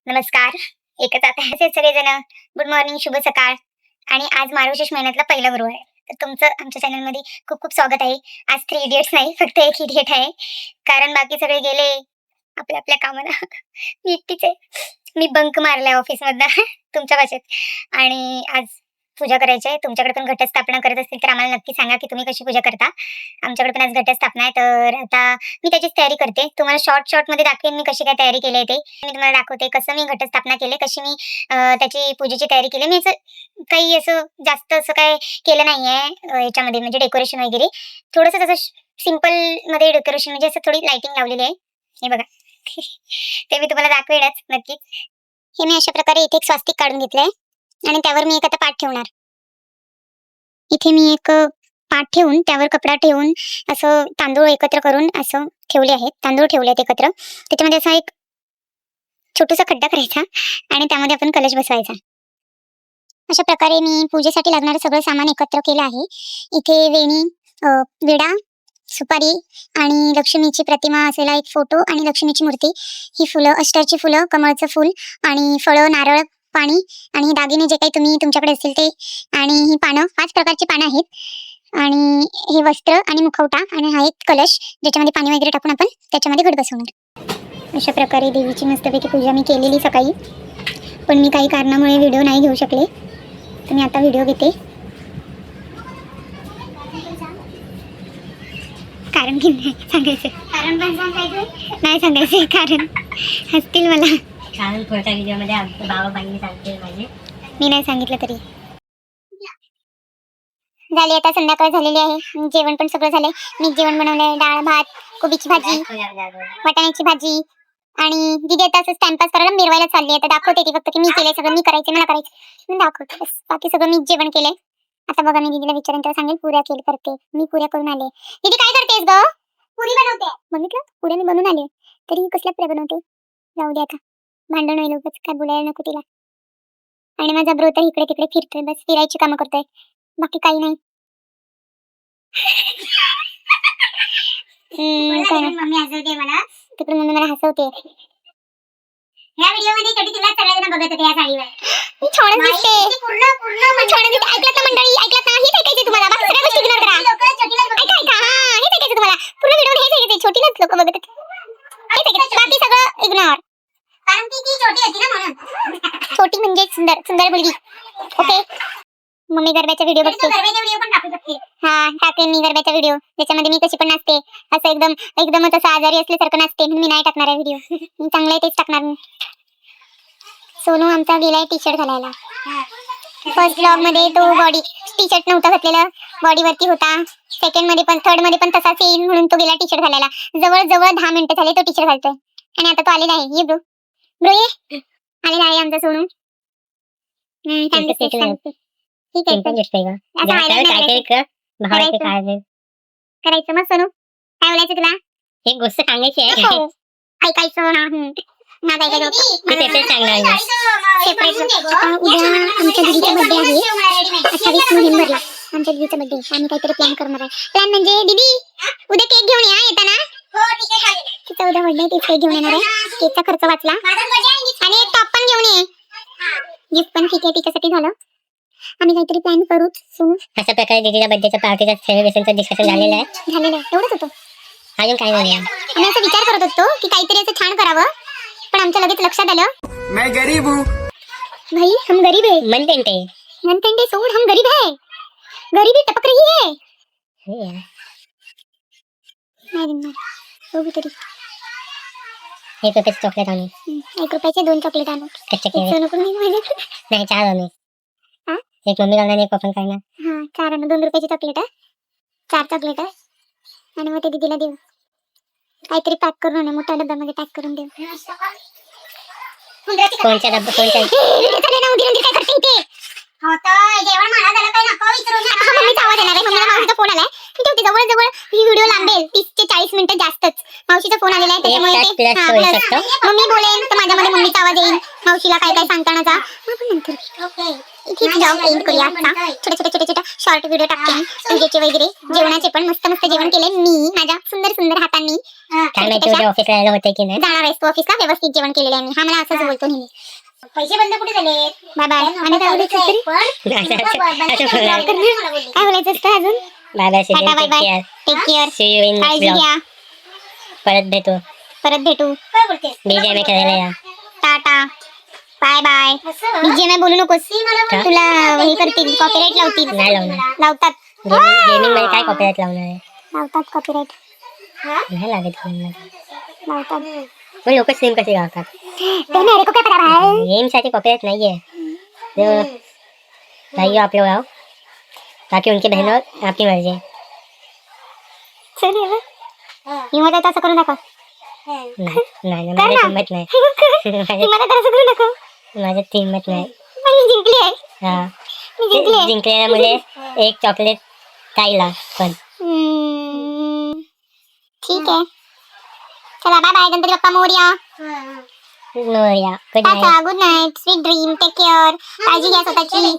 नमस्कार. एकच आता असे सगळेजण गुड मॉर्निंग, शुभ सकाळ. आणि आज मार्गशीर्ष महिन्यातला पहिला गुरुवार आहे. तर तुमचं आमच्या चॅनलमध्ये खूप खूप स्वागत आहे. आज 3 इडियट्स नाही, फक्त एक इडियट आहे. कारण बाकी सगळे गेले आपल्या आपल्या कामाला. मी एकटीच आहे. मी बंक मारलाय ऑफिसमधनं तुमच्या भाषेत. आणि आज पूजा करायची आहे. तुमच्याकडे पण घटस्थापना करत असतील तर आम्हाला नक्की सांगा की तुम्ही कशी पूजा करता. आमच्याकडे पण आज घटस्थापना आहे, तर आता मी त्याचीच तयारी करते. तुम्हाला शॉर्टमध्ये दाखवेन मी कशी काय तयारी केली आहे ते. मी तुम्हाला दाखवते कसं मी घटस्थापना केली, कशी मी त्याची पूजेची तयारी केली. मी असं काही असं जास्त असं काय केलं नाहीये याच्यामध्ये, म्हणजे डेकोरेशन वगैरे. थोडंसं तसं सिंपलमध्ये डेकोरेशन, म्हणजे असं थोडी लाइटिंग लावलेली आहे. हे बघा. ते मी तुम्हाला दाखवेनच नक्कीच. हे मी अशा प्रकारे इथे एक स्वास्तिक काढून घेतलंय आणि त्यावर मी एक आता पाट ठेवणार. इथे मी एक पाट ठेवून त्यावर कपडा ठेवून असं तांदूळ एकत्र करून असं ठेवले आहेत. तांदूळ ठेवले आहेत एकत्र. त्याच्यामध्ये असा एक छोटासा खड्डा करायचा आणि त्यामध्ये आपण कलश बसवायचा. अशा प्रकारे मी पूजेसाठी लागणारं सगळं सामान एकत्र केलं आहे. इथे वेणी, विडा, सुपारी आणि लक्ष्मीची प्रतिमा असलेला एक फोटो आणि लक्ष्मीची मूर्ती, ही फुलं, अष्टरची फुलं, कमळचं फूल आणि फळं, नारळ, पाणी आणि दागिने जे काही तुम्ही तुमच्याकडे असतील ते, आणि ही पानं 5 प्रकारची पानं आहेत, आणि हे वस्त्र आणि मुखवटा, आणि हा एक कलश ज्याच्यामध्ये पाणी वगैरे टाकून आपण त्याच्यामध्ये घट बसवणार. अशा प्रकारे देवीची मस्तपैकी पूजा मी केलेली सकाळी, पण मी काही कारणामुळे व्हिडिओ नाही घेऊ शकले, तर मी आता व्हिडिओ घेते. कारण की नाही सांगायचं, कारण पण सांगायचं नाही, सांगायचं कारण हसतील मला. कारण पुढच्या व्हिडिओमध्ये आमचे बाबाबाईंनी सांगते माझे. मी नाही सांगितलं तरी. झाली आता संध्याकाळ झालेली आहे. जेवण पण सगळं झालंय. मी जेवण बनवलंय, डाळ भात, कोबीची भाजी, वाटाण्याची भाजी, आणि दीदी आता असं टाइमपास करायला मिरवायला चालली आहे. तर दाखवते ती फक्त की मी केलंय सगळं, मी करायचं, मला करायचं, मी दाखवते बस. बाकी सगळं मी जेवण केलंय. आता बघा, मी दीदीला विचारेन तर सांगेल पुऱ्या करते. मी पुऱ्या करून आले. दीदी काय करतेस ग? पुरी बनवते. बघितलं, पुऱ्या मी बनवून आले. तरी कसल्या पुऱ्या बनवते? जाऊ दे आता, भांडण होईल उगाच, काय बोलायला नको तिला. आणि माझा ब्रो तर इकडे तिकडे फिरतोय, बस फिरायची कामं करतोय, बाकी काही नाही. मम्मी हसवते मला, तिकडे मम्मी मला हसवते. ह्या व्हिडिओ मध्ये कधी तुला सगळेजण बघत होते या साडीवर. मी छानच दिसते. पूर्ण छान दिसते. ऐकलं ना मंडळी, ऐकलं ना? हेच ऐकायचं तुम्हाला, बाकी सगळ्या गोष्टी इग्नोर करा. ऐका ऐका, हां हेच ऐकायचं तुम्हाला. पूर्ण व्हिडिओ हेच ऐकायचं. छोटीलाच लोक बघत होते. हेच ऐकायचं, बाकी सगळं इग्नोर. कारण की ती छोटी होती ना म्हणून. छोटी म्हणजे सुंदर, सुंदर मुलगी. ओके. मम्मी गरब्याचा व्हिडिओ बघते. गरब्याचा व्हिडिओ पण टाकू शकते. हां टाकेन मी गरब्याचा व्हिडिओ, ज्याच्यामध्ये मी कशी पण नाचते, असं एकदमच असं आजारी असल्यासारखं नाचते. मी नाही टाकणार आहे व्हिडिओ. मी चांगलं आहे तेच टाकणार मी. सोनू आमचा गेलाय टी शर्ट घालायला. फर्स्ट ब्लॉग मध्ये तो बॉडी टी शर्ट नव्हता घातलेला, बॉडीवरती होता. सेकंड मध्ये पण, थर्ड मध्ये पण तसाच येईल म्हणून तो गेला टी शर्ट घालायला. जवळ 10 मिनिटं झाले तो टी शर्ट घालतोय, आणि आता तो आलेला आहे. ये ब्रो, ब्रो ये. आलेला आहे आमचा सोनू. ठीक आहे. करायचं मग सोनू, काय बोलायचं तुला? एक गोष्ट सांगायची आहे. ऐकायचं ना. सांगणार उद्या आमच्या दीदीचा बर्थडे आहे, 28 नोव्हेंबरला आमच्या दीदीचा बर्थडे. आम्ही काहीतरी प्लॅन करणार आहे. प्लॅन म्हणजे दीदी उद्या केक घेऊन या येताना. तिचा उद्या बर्थडे, तीच केक घेऊन येणार आहे. केकचा खर्च वाचला, आणि एक टॉप पण घेऊन ये. गिफ्ट पण ठीक आहे, तिच्यासाठी झालं. आम्ही काहीतरी प्लॅन करूच सोनू. अशा प्रकारे दीदीच्या बर्थडेच्या पार्टीचा सेलिब्रेशनचं डिस्कशन झालेलं आहे. एवढंच होतं. अजून काय बोलूया? आम्ही असं विचार करत होतो की काहीतरी असं छान करावं, पण आमच्या लगेच लक्षात आलं, मैं गरीब हूँ भाई हम गरीब है. मनते सोड, हम गरीब है, गरीबी टपक रही है. नाही देणार, बघू तरी. 1 रुपयाचं चॉकलेट आणू. 1 रुपयाचे 2 चॉकलेट आणू. कच्चे केळी नाही, 4 आणू. हा? एक मम्मी करणार, एक पप्पा करणार. हा 4 आणू. 2 रुपयाची चॉकलेट आहे, 4 चॉकलेट आहे, आणि मग ते दीदीला देऊ. काहीतरी पॅक करून आणू, मोठ्या डब्यामध्ये पॅक करून देऊ. कोणच्या डब्बा, कोणच्या? काय करते इथे? मम्मीचा आवाज येणार आहे. मम्मीला मावशीचा फोन आलाय. मी ठेवते. जवळ ही व्हिडिओ लांबेल 30 ते 40 मिनिटं जास्तच. मावशीचा फोन आलेला आहे, त्याच्यामुळे मम्मी बोलेन तर माझ्यामध्ये मम्मीचा आवाज येईल. मावशीला काय काय सांगतानाचा इथेच जाऊ एंड करूया आजचा. छोटे शॉर्ट व्हिडिओ टाकते मी पूजेचे वगैरे, जेवणाचे पण. मस्त जेवण केले मी माझ्या सुंदर हातांनी. काय माहिती उद्या ऑफिसला यायला होते की नाही. जाणार आहेस तू ऑफिसला? व्यवस्थित जेवण केलेलं आहे मी. हा मला असंच बोलतो नेहमी. पैसे बंद कुठे झाले? Bye bye. आणि काय बोलायचं तरी? काय बोलायचं असतं अजून? Bye bye. Tata bye bye. Take care. काळजी घ्या. परत भेटू. काय बोलतेस? बीजीएमआय खेळायला या. Tata bye bye. बीजीएमआय बोलू नकोस. तुला हे करतील, कॉपीराईट लावतील. नाही लावणार. लावतात. गेमिंग मध्ये काय कॉपीराईट लावणार आहे. लावतात कॉपीराईट. नाही लागत लावतात. पण लोक स्ट्रीम कसे गावतात. तो मेरे को क्या पता भाई. गेम साठी कॉपीराइट नहीं है तो भाइयों आप लोग आओ ताकि उनकी बहनों आपकी मर्जी है. चल ये हिम्मत आहे तर असं करू नका. नाही माझ्यात हिंमत नाही. हिम्मत आहे तर असं करू नका. माझ्यात हिंमत नाही. मी जिंकली आहे. हा मी जिंकली आहे. जिंकलेल्यामुळे एक चॉकलेट ताईला पण. ठीक आहे. चला बाय बाय. गणपती बाप्पा मोरया. नोया good night. Tata good night. Sweet dream. Take care. काळजी घ्या स्वतःची.